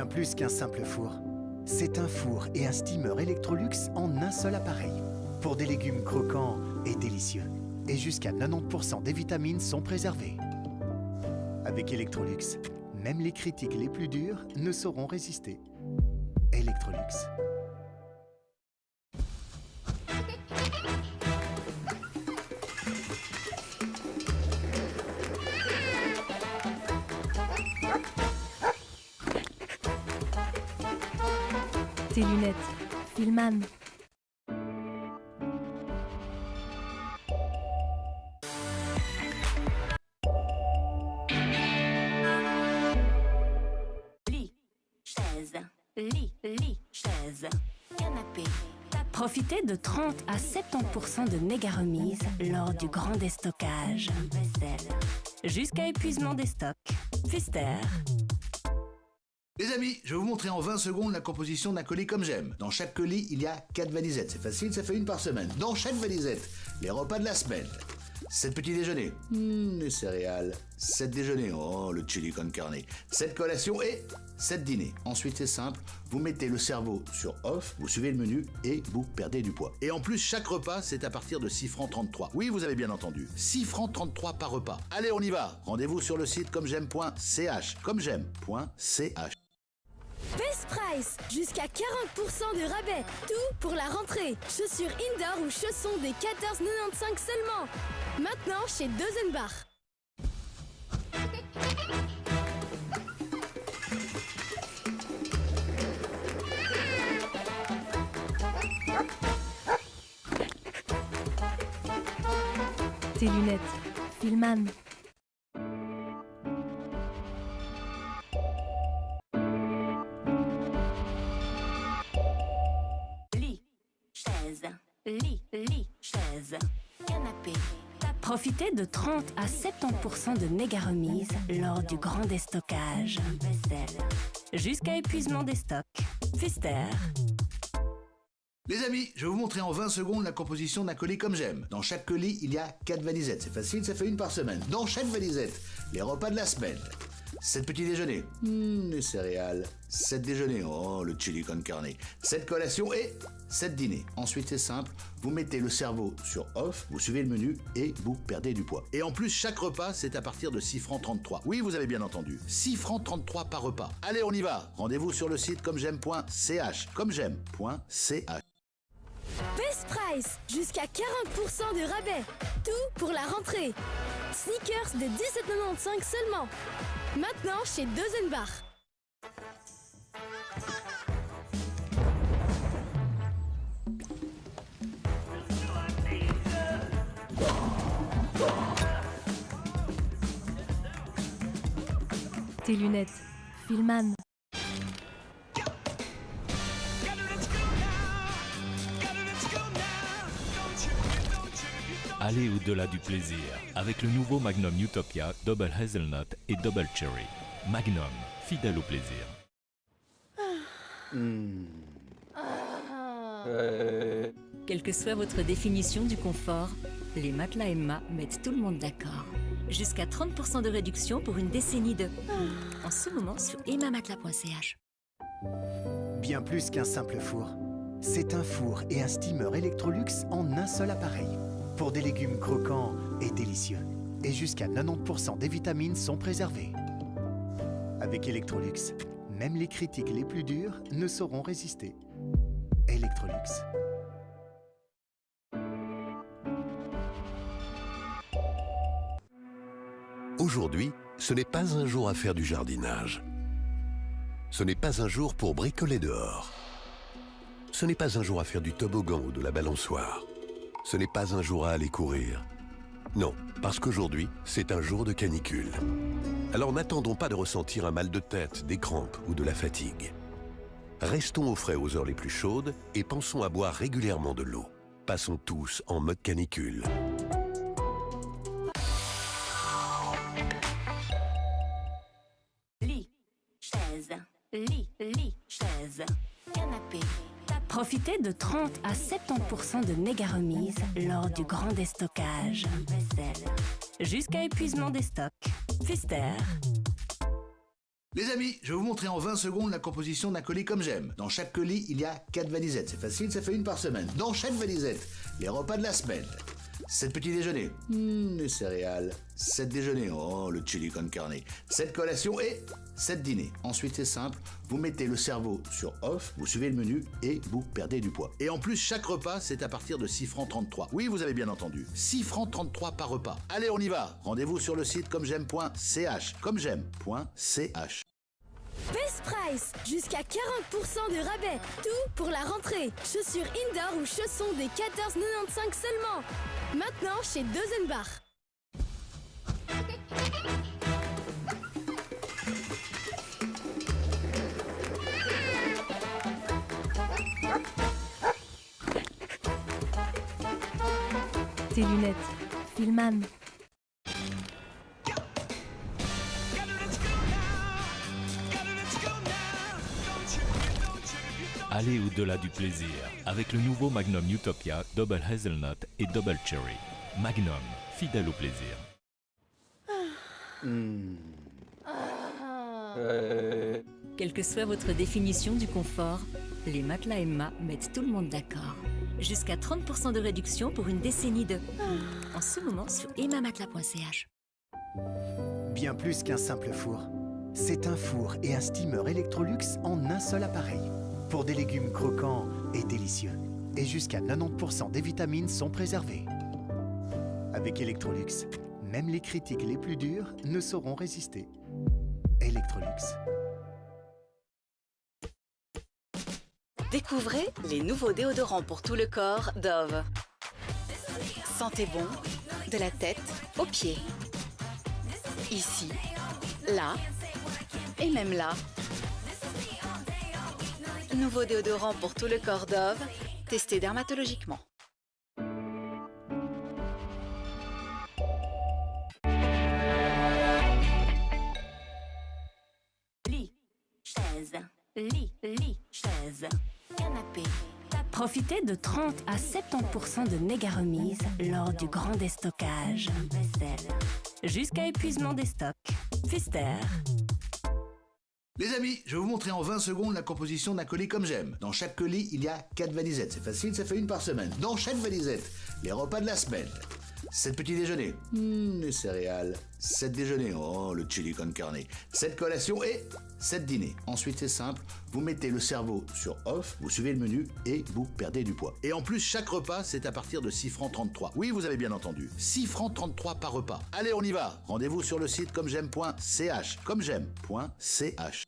Bien plus qu'un simple four. C'est un four et un steamer Electrolux en un seul appareil. Pour des légumes croquants et délicieux. Et jusqu'à 90% des vitamines sont préservées. Avec Electrolux, même les critiques les plus dures ne sauront résister. Electrolux. Tes lunettes, Filman. Lit, chaise, lit, chaise, canapé. Profitez de 30 à 70% de méga remises lors du grand déstockage. Vaisselle. Jusqu'à épuisement des stocks. Pfister. Les amis, je vais vous montrer en 20 secondes la composition d'un colis comme j'aime. Dans chaque colis, il y a 4 valisettes. C'est facile, ça fait une par semaine. Dans chaque valisette, les repas de la semaine. 7 petits déjeuners. Les céréales. 7 déjeuners. Oh, le chili con carne. 7 collations et 7 dîners. Ensuite, c'est simple. Vous mettez le cerveau sur off, vous suivez le menu et vous perdez du poids. Et en plus, chaque repas, c'est à partir de 6 francs 33. Oui, vous avez bien entendu. 6 francs 33 par repas. Allez, on y va. Rendez-vous sur le site commej'aime.ch. Commej'aime.ch. Best Price, jusqu'à 40% de rabais. Tout pour la rentrée. Chaussures indoor ou chaussons des 14,95 seulement. Maintenant chez Dozenbach. Tes lunettes, Filman. Lit, chaise, lit, chaise, canapé. Profitez de 30 à 70% de méga remises lors du grand déstockage. Vaisselle. Jusqu'à épuisement des stocks. Pfister. Les amis, je vais vous montrer en 20 secondes la composition d'un colis comme j'aime. Dans chaque colis, il y a 4 valisettes. C'est facile, ça fait une par semaine. Dans chaque valisette, les repas de la semaine. 7 petits déjeuners. Les céréales. 7 déjeuners. Oh, le chili con carne. 7 collations et 7 dîners. Ensuite, c'est simple. Vous mettez le cerveau sur off, vous suivez le menu et vous perdez du poids. Et en plus, chaque repas, c'est à partir de 6 francs 33. Oui, vous avez bien entendu. 6 francs 33 par repas. Allez, on y va. Rendez-vous sur le site commej'aime.ch. Commej'aime.ch. Best Price, jusqu'à 40% de rabais. Tout pour la rentrée. Sneakers de 17,95 seulement. Maintenant chez Dozenbach. Tes lunettes, Filman. Allez au-delà du plaisir avec le nouveau Magnum Utopia Double Hazelnut et Double Cherry. Magnum, fidèle au plaisir. Quelle que soit votre définition du confort, les matelas Emma mettent tout le monde d'accord. Jusqu'à 30% de réduction pour une décennie de... En ce moment sur emmamatelas.ch. Bien plus qu'un simple four. C'est un four et un steamer Electrolux en un seul appareil. Pour des légumes croquants et délicieux. Et jusqu'à 90% des vitamines sont préservées. Avec Electrolux, même les critiques les plus dures ne sauront résister. Electrolux. Aujourd'hui, ce n'est pas un jour à faire du jardinage. Ce n'est pas un jour pour bricoler dehors. Ce n'est pas un jour à faire du toboggan ou de la balançoire. Ce n'est pas un jour à aller courir. Non, parce qu'aujourd'hui, c'est un jour de canicule. Alors n'attendons pas de ressentir un mal de tête, des crampes ou de la fatigue. Restons au frais aux heures les plus chaudes et pensons à boire régulièrement de l'eau. Passons tous en mode canicule. Lit, chaise, lit, chaise, canapé. Profitez de 30 à 70% de méga remises lors du grand déstockage. Vaisselle. Jusqu'à épuisement des stocks. Pfister. Les amis, je vais vous montrer en 20 secondes la composition d'un colis comme j'aime. Dans chaque colis, il y a 4 valisettes. C'est facile, ça fait une par semaine. Dans chaque valisette, les repas de la semaine. 7 petits déjeuners, les céréales. 7 déjeuners, oh, le chili con carne. 7 collations et 7 dîners. Ensuite, c'est simple, vous mettez le cerveau sur off, vous suivez le menu et vous perdez du poids. Et en plus, chaque repas, c'est à partir de 6 francs 33. Oui, vous avez bien entendu, 6 francs 33 par repas. Allez, on y va. Rendez-vous sur le site commej'aime.ch. commej'aime.ch. Best Price, jusqu'à 40% de rabais. Tout pour la rentrée. Chaussures indoor ou chaussons des 14,95 seulement. Maintenant chez Dozenbach. Tes lunettes, Filman. Allez au-delà du plaisir avec le nouveau Magnum Utopia Double Hazelnut et Double Cherry. Magnum, fidèle au plaisir. Quelle que soit votre définition du confort, les matelas Emma mettent tout le monde d'accord. Jusqu'à 30% de réduction pour une décennie de... En ce moment sur emmamatelas.ch. Bien plus qu'un simple four. C'est un four et un steamer Electrolux en un seul appareil. Pour des légumes croquants et délicieux. Et jusqu'à 90% des vitamines sont préservées. Avec Electrolux, même les critiques les plus dures ne sauront résister. Electrolux. Découvrez les nouveaux déodorants pour tout le corps Dove. Sentez bon de la tête aux pieds. Ici, là et même là. Nouveau déodorant pour tout le corps Dove, testé dermatologiquement. Lit, chaise, lit, chaise, canapé. Profitez de 30 à 70% de méga remises lors du grand déstockage. Vaisselle. Jusqu'à épuisement des stocks. Pfister. Les amis, je vais vous montrer en 20 secondes la composition d'un colis comme j'aime. Dans chaque colis, il y a 4 valisettes. C'est facile, ça fait une par semaine. Dans chaque valisette, les repas de la semaine. 7 petits déjeuners, les céréales. 7 déjeuners, oh, le chili con carne. 7 collations et 7 dîners. Ensuite, c'est simple, vous mettez le cerveau sur off, vous suivez le menu et vous perdez du poids. Et en plus, chaque repas, c'est à partir de 6 francs 33. Oui, vous avez bien entendu, 6 francs 33 par repas. Allez, on y va. Rendez-vous sur le site commej'aime.ch. commej'aime.ch.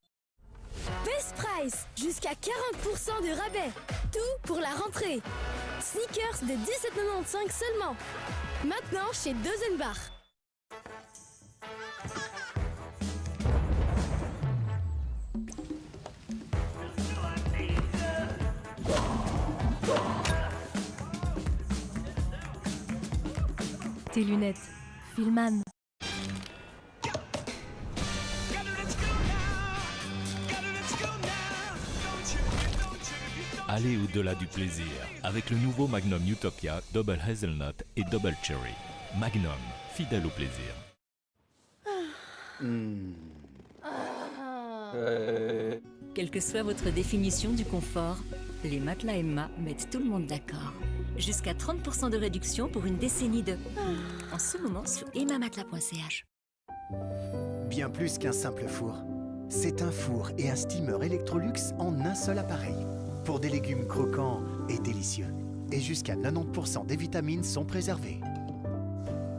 Best Price, jusqu'à 40% de rabais. Tout pour la rentrée. Sneakers de 17,95 seulement. Maintenant chez Dozenbach. Tes lunettes, Filman. Allez au-delà du plaisir avec le nouveau Magnum Utopia Double Hazelnut et Double Cherry. Magnum, fidèle au plaisir. Quelle que soit votre définition du confort, les matelas Emma mettent tout le monde d'accord. Jusqu'à 30% de réduction pour une décennie de... En ce moment sur emmamatelas.ch. Bien plus qu'un simple four. C'est un four et un steamer Electrolux en un seul appareil. Pour des légumes croquants et délicieux. Et jusqu'à 90% des vitamines sont préservées.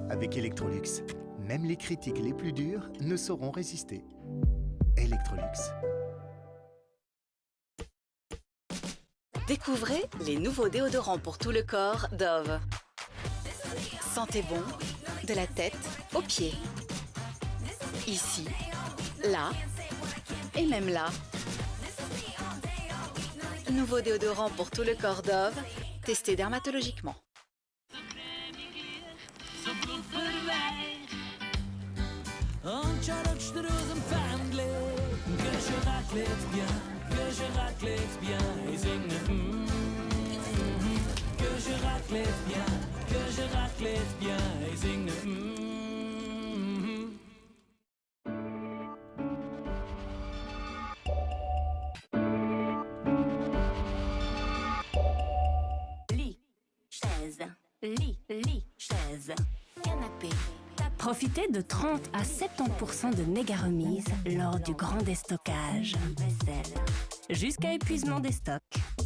Avec Electrolux, même les critiques les plus dures ne sauront résister. Electrolux. Découvrez les nouveaux déodorants pour tout le corps Dove. Sentez bon de la tête aux pieds. Ici, là et même là. Nouveau déodorant pour tout le corps Dove, testé dermatologiquement. lit, chaise, canapé, tapis. Profitez de 30 à 70% de méga remises lors du grand déstockage. Vaisselle. Jusqu'à épuisement des stocks.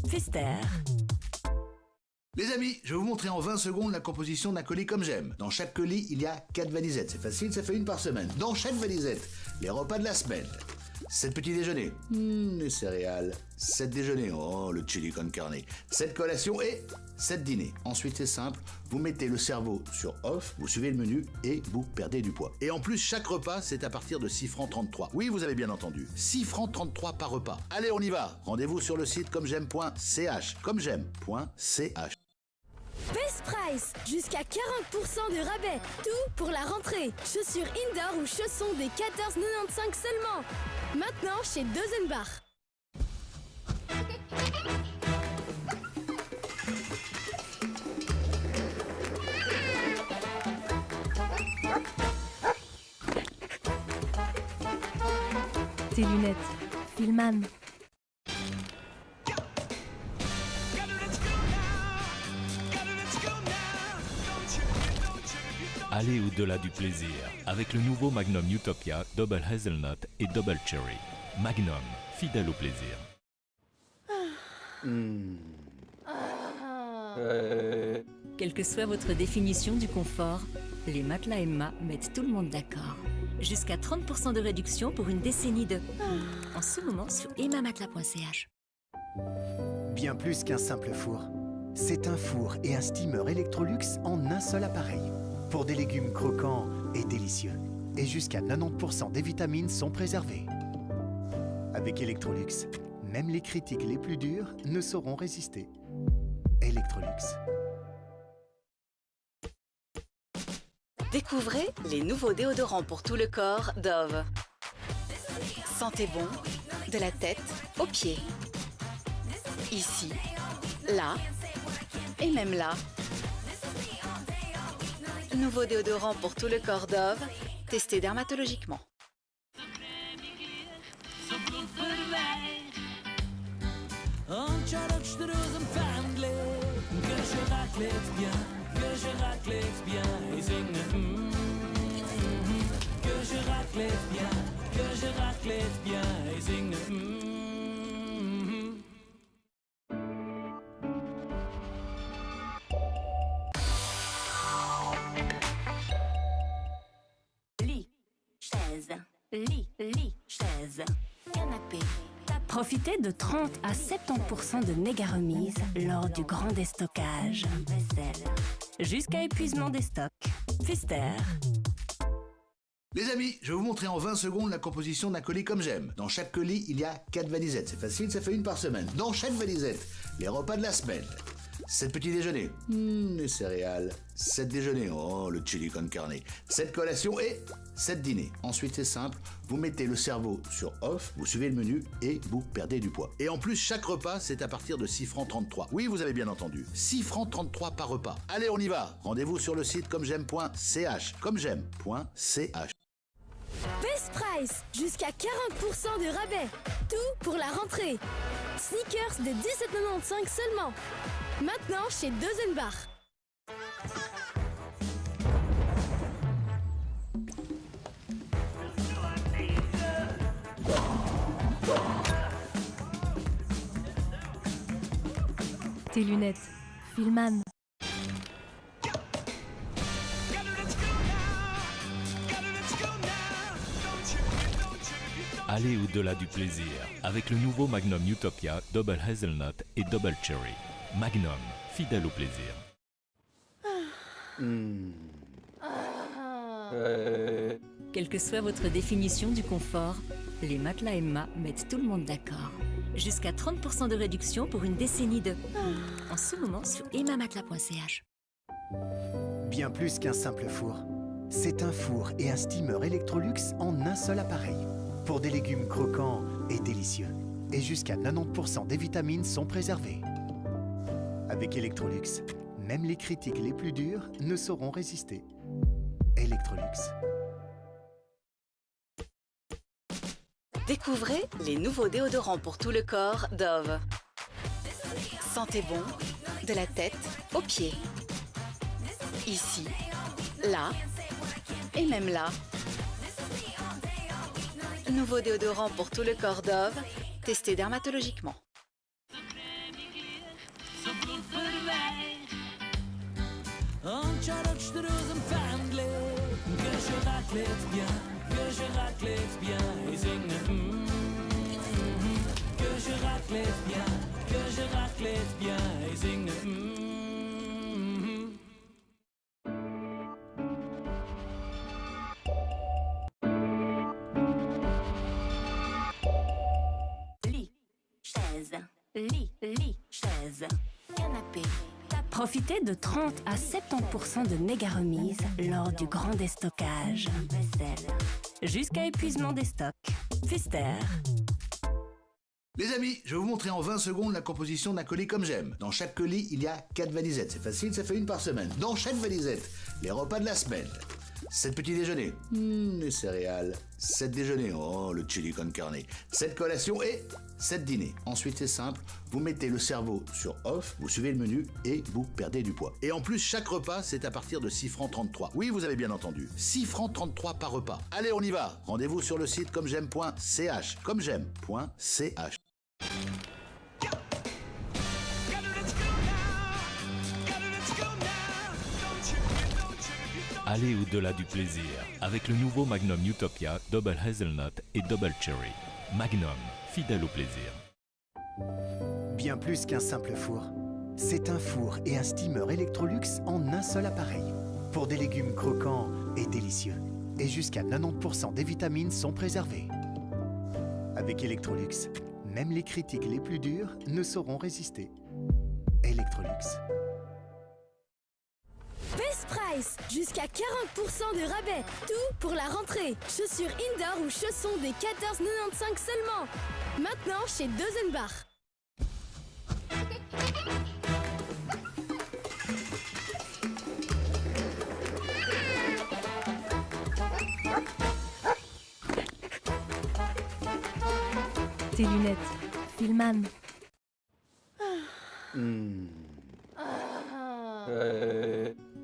Pfister. Les amis, je vais vous montrer en 20 secondes la composition d'un colis comme j'aime. Dans chaque colis, il y a 4 valisettes. C'est facile, ça fait une par semaine. Dans chaque valisette, les repas de la semaine. 7 petits déjeuners. Les céréales. 7 déjeuners. Oh, le chili con carne. 7 collations et 7 dîners. Ensuite, c'est simple. Vous mettez le cerveau sur off, vous suivez le menu et vous perdez du poids. Et en plus, chaque repas, c'est à partir de 6 francs 33. Oui, vous avez bien entendu. 6 francs 33 par repas. Allez, on y va. Rendez-vous sur le site commej'aime.ch. Commej'aime.ch. Best Price, jusqu'à 40% de rabais. Tout pour la rentrée. Chaussures indoor ou chaussons des 14,95 seulement. Maintenant chez Dozenbach. Tes lunettes. Filman. Allez au-delà du plaisir avec le nouveau Magnum Utopia Double Hazelnut et Double Cherry. Magnum, fidèle au plaisir. Quelle que soit votre définition du confort, les matelas Emma mettent tout le monde d'accord. Jusqu'à 30% de réduction pour une décennie de... En ce moment sur emmamatelas.ch. Bien plus qu'un simple four. C'est un four et un steamer Electrolux en un seul appareil. Pour des légumes croquants et délicieux. Et jusqu'à 90% des vitamines sont préservées. Avec Electrolux, même les critiques les plus dures ne sauront résister. Electrolux. Découvrez les nouveaux déodorants pour tout le corps Dove. Sentez bon de la tête aux pieds. Ici, là et même là. Nouveau déodorant pour tout le corps Dove, testé dermatologiquement. Lit, chaise, canapé, tapis. Profitez de 30 à 70% de méga remises lors du grand déstockage. Vaisselle. Jusqu'à épuisement des stocks. Pfister. Les amis, je vais vous montrer en 20 secondes la composition d'un colis comme j'aime. Dans chaque colis, il y a 4 valisettes. C'est facile, ça fait une par semaine. Dans chaque valisette, les repas de la semaine. 7 petits déjeuners. Les céréales. 7 déjeuners. Oh, le chili con carne. 7 collations et 7 dîners. Ensuite, c'est simple. Vous mettez le cerveau sur off, vous suivez le menu et vous perdez du poids. Et en plus, chaque repas, c'est à partir de 6 francs 33. Oui, vous avez bien entendu. 6 francs 33 par repas. Allez, on y va. Rendez-vous sur le site commej'aime.ch. Commej'aime.ch. Best Price, jusqu'à 40% de rabais. Tout pour la rentrée. Sneakers de 17,95 seulement. Maintenant chez Dozenbach. Tes lunettes. Filman. Allez au-delà du plaisir avec le nouveau Magnum Utopia Double Hazelnut et Double Cherry. Magnum, fidèle au plaisir. Quelle que soit votre définition du confort, les matelas Emma mettent tout le monde d'accord. Jusqu'à 30% de réduction pour une décennie de... En ce moment sur emmamatelas.ch. Bien plus qu'un simple four. C'est un four et un steamer Electrolux en un seul appareil. Pour des légumes croquants et délicieux. Et jusqu'à 90% des vitamines sont préservées. Avec Electrolux, même les critiques les plus dures ne sauront résister. Electrolux. Découvrez les nouveaux déodorants pour tout le corps Dove. Sentez bon de la tête aux pieds. Ici, là et même là. Nouveau déodorant pour tout le corps Dove, testé dermatologiquement. Lit, chaise, lit, chaise, canapé, tapis. Profitez de 30 à 70% de méga remises lors du grand déstockage. Vaisselle. Jusqu'à épuisement des stocks. Pfister. Les amis, je vais vous montrer en 20 secondes la composition d'un colis comme j'aime. Dans chaque colis, il y a 4 valisettes. C'est facile, ça fait une par semaine. Dans chaque valisette, les repas de la semaine. 7 petits déjeuners. Les céréales. 7 déjeuners. Oh, le chili con carne. 7 collations et 7 dîners. Ensuite, c'est simple. Vous mettez le cerveau sur off, vous suivez le menu et vous perdez du poids. Et en plus, chaque repas, c'est à partir de 6 francs 33. Oui, vous avez bien entendu. 6 francs 33 par repas. Allez, on y va. Rendez-vous sur le site commej'aime.ch. Commej'aime.ch. Allez au-delà du plaisir avec le nouveau Magnum Utopia Double Hazelnut et Double Cherry. Magnum, fidèle au plaisir. Bien plus qu'un simple four. C'est un four et un steamer Electrolux en un seul appareil. Pour des légumes croquants et délicieux. Et jusqu'à 90% des vitamines sont préservées. Avec Electrolux, même les critiques les plus dures ne sauront résister. Electrolux. Best Price, jusqu'à 40% de rabais. Tout pour la rentrée. Chaussures indoor ou chaussons des 14,95 seulement. Maintenant chez Dozenbach. Tes lunettes. Filman.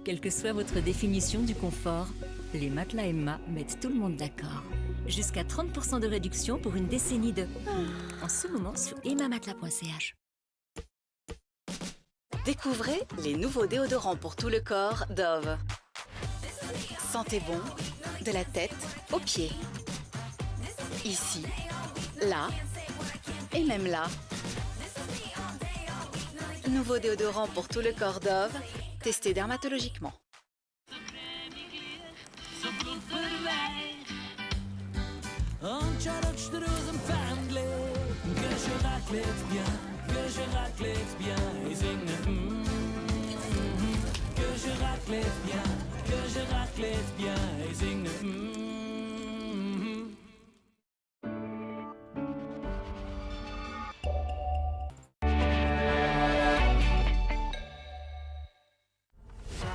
Quelle que soit votre définition du confort, les matelas Emma mettent tout le monde d'accord. Jusqu'à 30% de réduction pour une décennie de... En ce moment sur emmamatelas.ch. Découvrez les nouveaux déodorants pour tout le corps Dove. Sentez bon de la tête aux pieds. Ici, là et même là. Nouveau déodorant pour tout le corps Dove, testé dermatologiquement.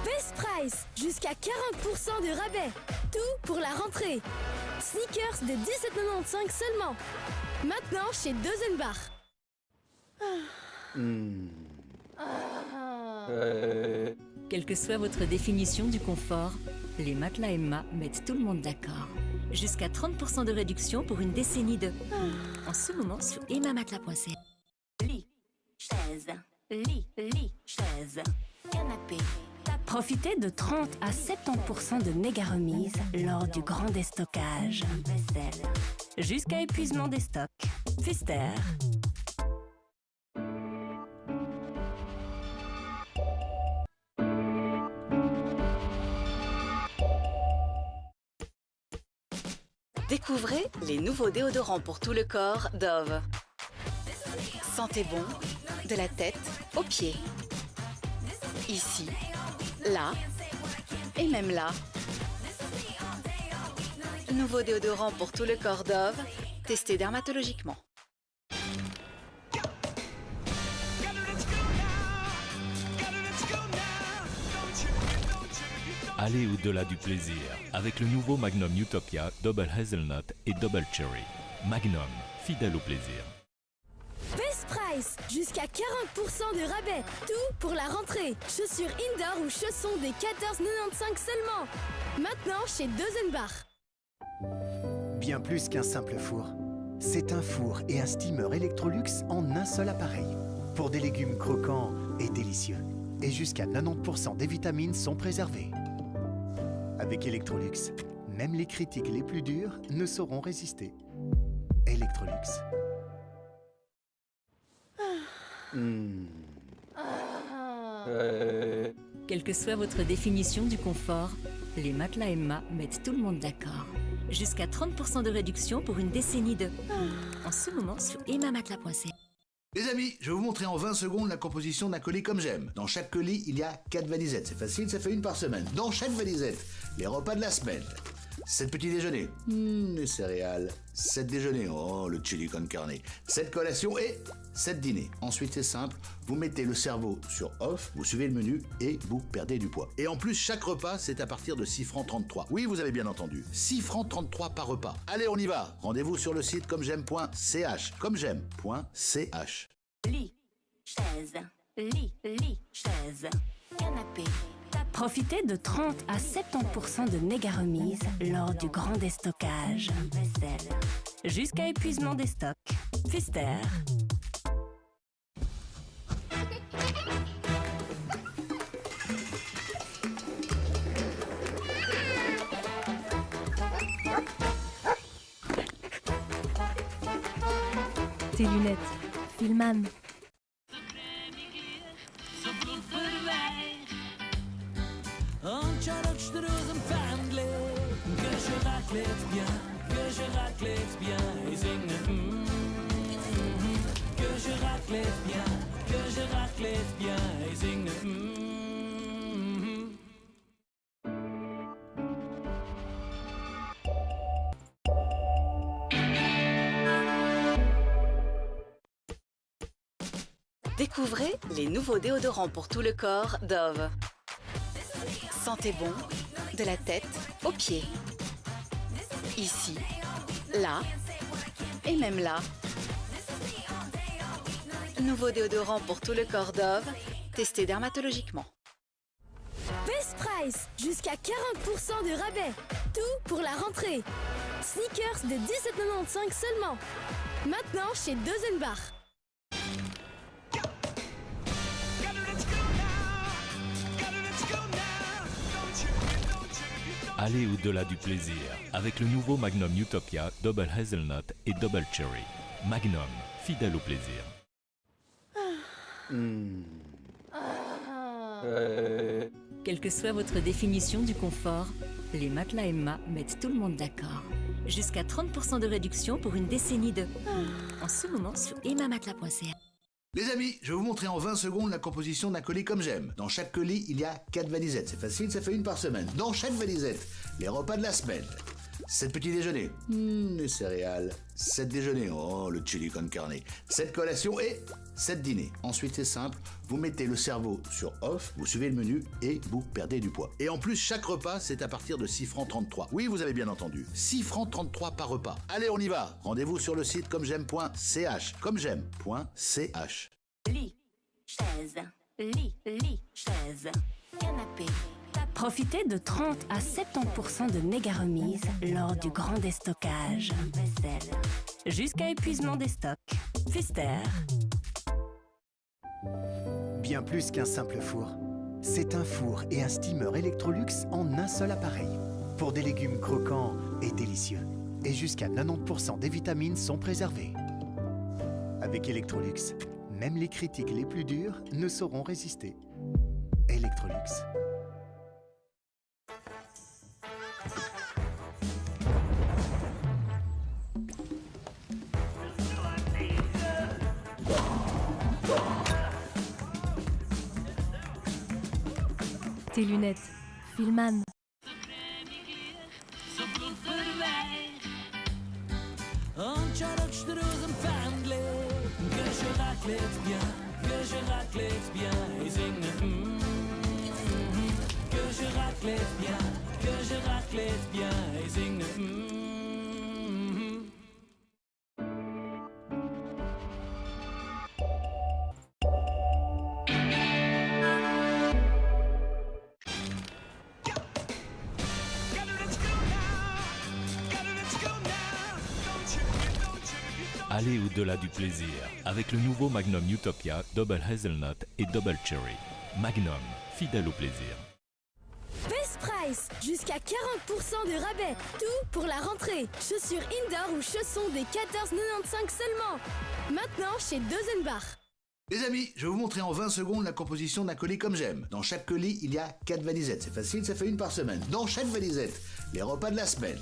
Best Price, jusqu'à 40% de rabais. Tout pour la rentrée. Sneakers de 17,95 seulement. Maintenant chez Dozenbach. Quelle que soit votre définition du confort, les matelas Emma mettent tout le monde d'accord. Jusqu'à 30% de réduction pour une décennie de... En ce moment sur emmamatelas.ch. Lit, chaise, lit, chaise, canapé, tapis. Profitez de 30 à 70% de méga remises lors du grand déstockage. Vaisselle. Jusqu'à épuisement des stocks. Pfister. Découvrez les nouveaux déodorants pour tout le corps Dove. Sentez bon de la tête aux pieds. Ici, là et même là. Nouveau déodorant pour tout le corps Dove, testé dermatologiquement. Allez au-delà du plaisir avec le nouveau Magnum Utopia Double Hazelnut et Double Cherry. Magnum, fidèle au plaisir. Best Price. Price, jusqu'à 40% de rabais. Tout pour la rentrée. Chaussures indoor ou chaussons des 14,95 seulement. Maintenant chez Dozenbach. Bien plus qu'un simple four. C'est un four et un steamer Electrolux en un seul appareil. Pour des légumes croquants et délicieux. Et jusqu'à 90% des vitamines sont préservées. Avec Electrolux, même les critiques les plus dures ne sauront résister. Electrolux. Quelle que soit votre définition du confort, les matelas Emma mettent tout le monde d'accord. Jusqu'à 30% de réduction pour une décennie de... En ce moment sur emmamatelas.ca. Les amis, je vais vous montrer en 20 secondes la composition d'un colis comme j'aime. Dans chaque colis, il y a 4 valisettes. C'est facile, ça fait une par semaine. Dans chaque valisette, les repas de la semaine. 7 petits déjeuners, les céréales. 7 déjeuners, oh, le chili con carne. 7 collations et 7 dîners. Ensuite, c'est simple, vous mettez le cerveau sur off, vous suivez le menu et vous perdez du poids. Et en plus, chaque repas, c'est à partir de 6 francs 33. Oui, vous avez bien entendu, 6 francs 33 par repas. Allez, on y va. Rendez-vous sur le site commej'aime.ch. Commej'aime.ch. Lit, chaise, lit, chaise, canapé, tapis. Profitez de 30 à 70% de méga remises lors du grand déstockage. Vaisselle, Jusqu'à épuisement des stocks. Pfister. Tes lunettes, Filman. Découvrez les nouveaux déodorants pour tout le corps Dove. Sentez bon de la tête aux pieds. Ici, là et même là. Nouveau déodorant pour tout le corps Dove, testé dermatologiquement. Best Price, jusqu'à 40% de rabais. Tout pour la rentrée. Sneakers de 17,95 seulement. Maintenant chez Dozenbach. Allez au-delà du plaisir avec le nouveau Magnum Utopia Double Hazelnut et Double Cherry. Magnum, fidèle au plaisir. Quelle que soit votre définition du confort, les matelas Emma mettent tout le monde d'accord. Jusqu'à 30% de réduction pour une décennie de... En ce moment sur emmamatelas.ca. Les amis, je vais vous montrer en 20 secondes la composition d'un colis comme j'aime. Dans chaque colis, il y a 4 valisettes. C'est facile, ça fait une par semaine. Dans chaque valisette, les repas de la semaine. 7 petits déjeuners, les céréales. 7 déjeuners, oh, le chili con carne. 7 collations et 7 dîners. Ensuite, c'est simple, vous mettez le cerveau sur off, vous suivez le menu et vous perdez du poids. Et en plus, chaque repas, c'est à partir de 6 francs 33. Oui, vous avez bien entendu, 6 francs 33 par repas. Allez, on y va. Rendez-vous sur le site commej'aime.ch. Commej'aime.ch. lit, chaise, chaise, canapé, tapis. Profitez de 30 à 70% de méga remises lors du grand déstockage. Vaisselle, Jusqu'à épuisement des stocks. Pfister. Bien plus qu'un simple four. C'est un four et un steamer Electrolux en un seul appareil. Pour des légumes croquants et délicieux. Et jusqu'à 90% des vitamines sont préservées. Avec Electrolux, même les critiques les plus dures ne sauront résister. Electrolux. Tes lunettes, Filman. Allez au-delà du plaisir avec le nouveau Magnum Utopia Double Hazelnut et Double Cherry. Magnum, fidèle au plaisir. Best Price, jusqu'à 40% de rabais. Tout pour la rentrée. Chaussures indoor ou chaussons des 14,95 seulement. Maintenant chez Dozenbach. Les amis, je vais vous montrer en 20 secondes la composition d'un colis comme j'aime. Dans chaque colis, il y a 4 valisettes. C'est facile, ça fait une par semaine. Dans chaque valisette, les repas de la semaine.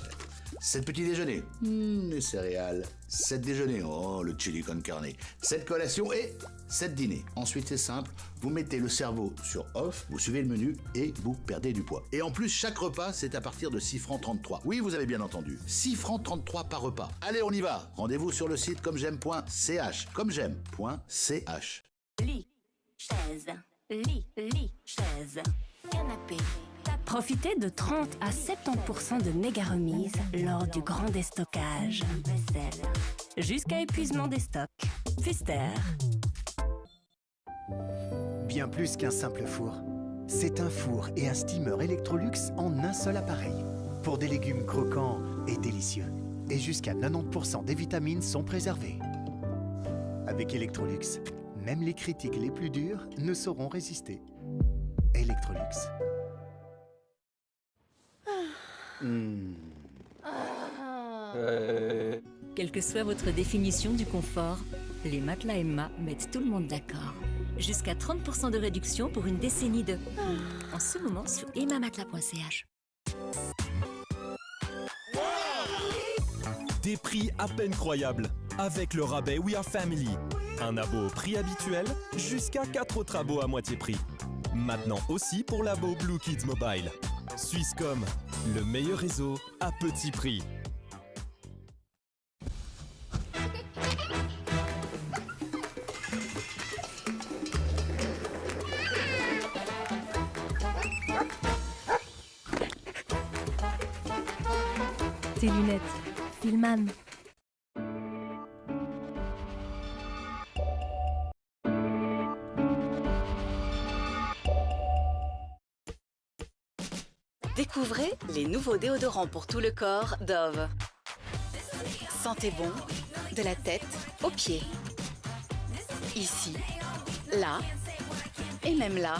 7 petits déjeuners, les céréales. 7 déjeuners, oh, le chili con carne. 7 collations et 7 dîners. Ensuite, c'est simple, vous mettez le cerveau sur off, vous suivez le menu et vous perdez du poids. Et en plus, chaque repas, c'est à partir de 6 francs 33. Oui, vous avez bien entendu, 6 francs 33 par repas. Allez, on y va. Rendez-vous sur le site commej'aime.ch. Commej'aime.ch. Lit, chaise, lit, chaise, canapé, tapis. Profitez de 30 à 70% de méga remises lors du grand déstockage. Vaisselle, Jusqu'à épuisement des stocks. Pfister. Bien plus qu'un simple four. C'est un four et un steamer Electrolux en un seul appareil. Pour des légumes croquants et délicieux. Et jusqu'à 90% des vitamines sont préservées. Avec Electrolux, même les critiques les plus dures ne sauront résister. Electrolux. Quelle que soit votre définition du confort, les matelas Emma mettent tout le monde d'accord. Jusqu'à 30% de réduction pour une décennie de... En ce moment sur emmamatelas.ch. Des prix à peine croyables avec le rabais We Are Family. Un abo au prix habituel, jusqu'à 4 autres abos à moitié prix. Maintenant aussi pour l'abo Blue Kids Mobile. Swisscom, le meilleur réseau à petit prix. Tes lunettes. Filman. Découvrez les nouveaux déodorants pour tout le corps Dove. Sentez bon de la tête aux pieds. Ici, là et même là.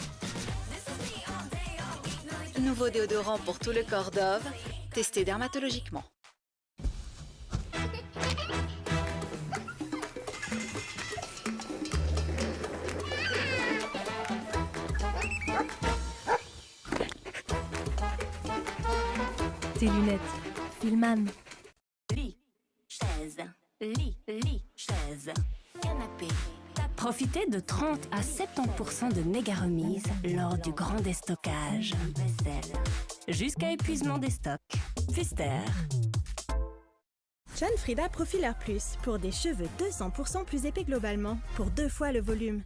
Nouveau déodorant pour tout le corps Dove, testé dermatologiquement. Tes lunettes. Filman. lit, chaise, chaise, canapé, tapis. Profitez de 30 à 70% de méga remises lors du grand déstockage. Vaisselle, Jusqu'à épuisement des stocks. Pfister. John Frieda Profiler Plus pour des cheveux 200% plus épais globalement pour 2 fois le volume.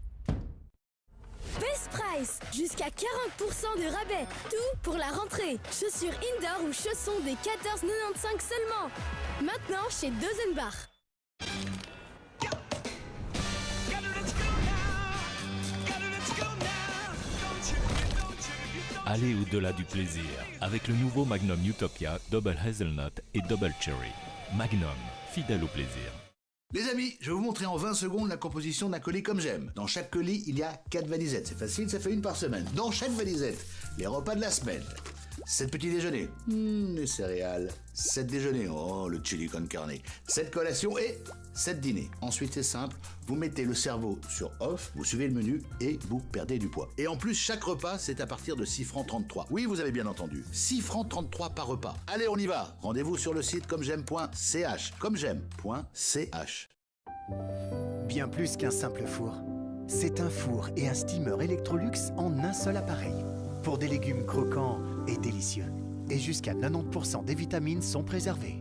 Best Price, jusqu'à 40% de rabais. Tout pour la rentrée. Chaussures indoor ou chaussons des 14,95 seulement. Maintenant chez Dozenbach. Allez au-delà du plaisir avec le nouveau Magnum Utopia Double Hazelnut et Double Cherry. Magnum, fidèle au plaisir. Les amis, je vais vous montrer en 20 secondes la composition d'un colis comme j'aime. Dans chaque colis, il y a 4 valisettes. C'est facile, ça fait une par semaine. Dans chaque valisette, les repas de la semaine. 7 petits déjeuners, les céréales. 7 déjeuners, oh, le chili con carne. 7 collations et 7 dîners. Ensuite, c'est simple, vous mettez le cerveau sur off, vous suivez le menu et vous perdez du poids. Et en plus, chaque repas, c'est à partir de 6 francs 33. Oui, vous avez bien entendu, 6 francs 33 par repas. Allez, on y va. Rendez-vous sur le site commej'aime.ch. Commej'aime.ch. Bien plus qu'un simple four. C'est un four et un steamer Electrolux en un seul appareil. Pour des légumes croquants et délicieux. Et jusqu'à 90% des vitamines sont préservées.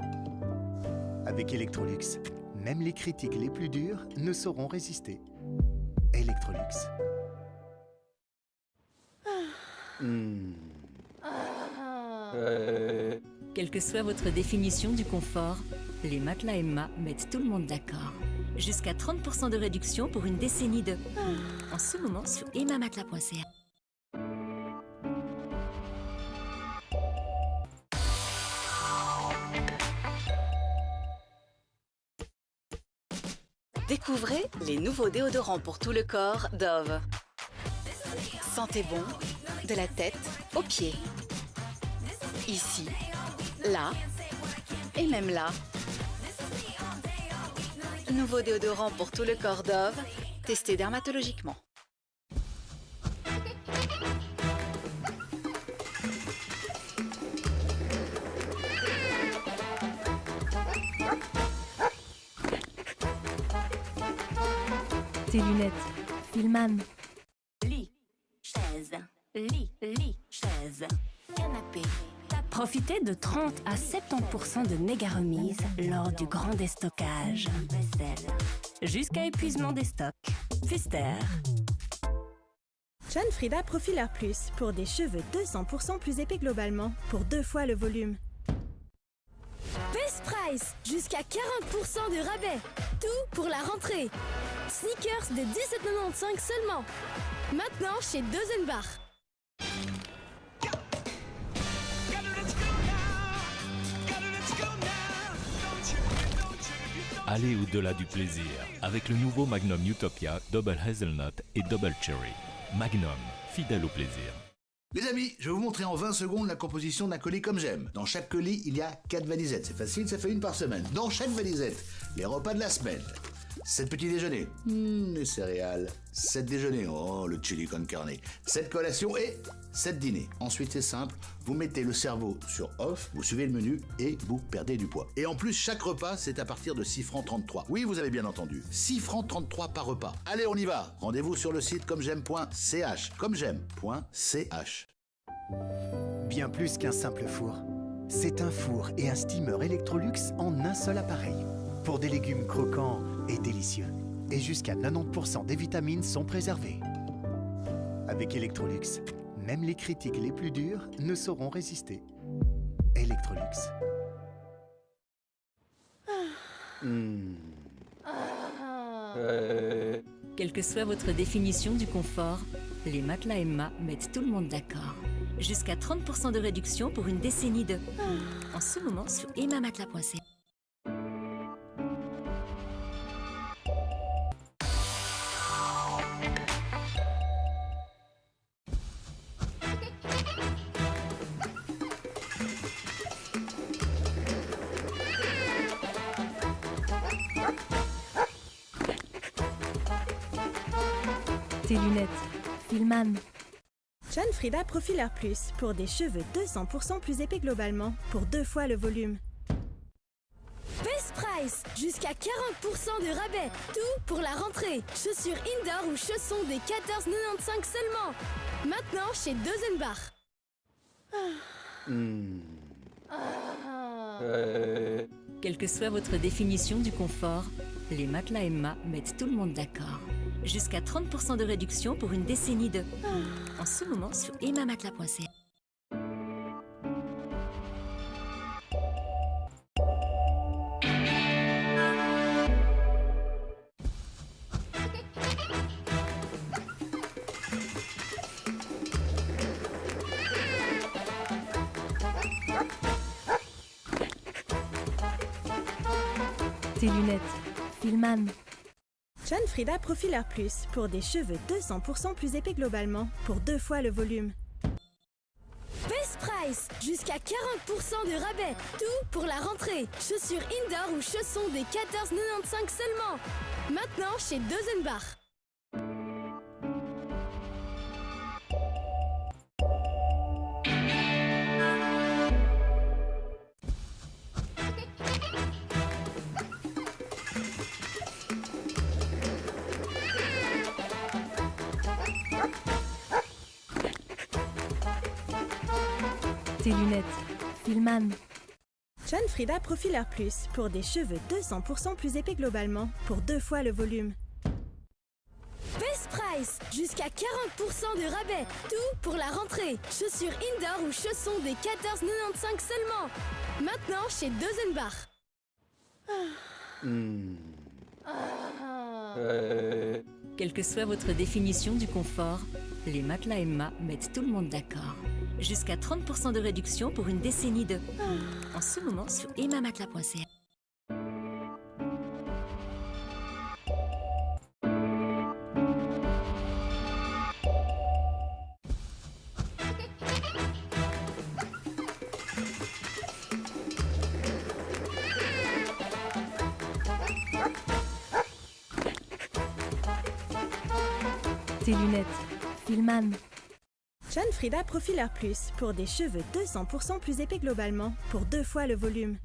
Avec Electrolux, même les critiques les plus dures ne sauront résister. Electrolux. Quelle que soit votre définition du confort, les matelas Emma mettent tout le monde d'accord. Jusqu'à 30% de réduction pour une décennie de... En ce moment sur emmamatelas.ch. Découvrez les nouveaux déodorants pour tout le corps Dove. Sentez bon de la tête aux pieds. Ici, là et même là. Nouveau déodorant pour tout le corps Dove, testé dermatologiquement. Tes lunettes, Filman. Lit, chaise, lit, chaise, canapé, tapis. Profitez de 30 à 70% de méga remises lors du grand déstockage. Vaisselle. Jusqu'à épuisement des stocks. Fister. John Frieda Profiler Plus pour des cheveux 200% plus épais globalement pour 2 fois le volume. Best Price, jusqu'à 40% de rabais. Tout pour la rentrée. Sneakers de 17,95 seulement. Maintenant chez Dozenbach. Allez au-delà du plaisir avec le nouveau Magnum Utopia Double Hazelnut et Double Cherry. Magnum, fidèle au plaisir. Les amis, je vais vous montrer en 20 secondes la composition d'un colis comme j'aime. Dans chaque colis, il y a 4 valisettes. C'est facile, ça fait une par semaine. Dans chaque valisette, les repas de la semaine. 7 petits déjeuners. Les céréales. 7 déjeuners. Oh, le chili con carne. 7 collations et 7 dîners. Ensuite, c'est simple. Vous mettez le cerveau sur off, vous suivez le menu et vous perdez du poids. Et en plus, chaque repas, c'est à partir de 6 francs 33. Oui, vous avez bien entendu. 6 francs 33 par repas. Allez, on y va. Rendez-vous sur le site commej'aime.ch. Commej'aime.ch. Bien plus qu'un simple four. C'est un four et un steamer Electrolux en un seul appareil. Pour des légumes croquants et délicieux. Et jusqu'à 90% des vitamines sont préservées. Avec Electrolux, même les critiques les plus dures ne sauront résister. Electrolux. Quelle que soit votre définition du confort, les matelas Emma mettent tout le monde d'accord. Jusqu'à 30% de réduction pour une décennie de... En ce moment sur emmamatelas.ca. Tes lunettes, Filman. John Frieda Profiler Plus pour des cheveux 200% plus épais globalement pour 2 fois le volume. Best Price, jusqu'à 40% de rabais. Tout pour la rentrée. Chaussures indoor ou chaussons des 14,95 seulement. Maintenant chez Dozenbach. Quelle que soit votre définition du confort, les matelas Emma mettent tout le monde d'accord. Jusqu'à 30% de réduction pour une décennie de... En ce moment sur emmamatelas.ca. Tes lunettes, Filman. John Frieda Profiler Plus pour des cheveux 200% plus épais globalement pour 2 fois le volume. Best Price, jusqu'à 40% de rabais. Tout pour la rentrée. Chaussures indoor ou chaussons des 14,95 seulement. Maintenant chez Dozenbach. Tes lunettes, Filman. John Frieda Profiler Plus pour des cheveux 200% plus épais globalement pour 2 fois le volume. Best Price, jusqu'à 40% de rabais. Tout pour la rentrée. Chaussures indoor ou chaussons des 14,95 seulement. Maintenant chez Dozenbach. Quelle que soit votre définition du confort, les matelas Emma mettent tout le monde d'accord. Jusqu'à 30% de réduction pour une décennie de... En ce moment sur emmamatelas.ca. tes lunettes. Filman. John Frieda Profiler Plus pour des cheveux 200% plus épais globalement, pour 2 fois le volume.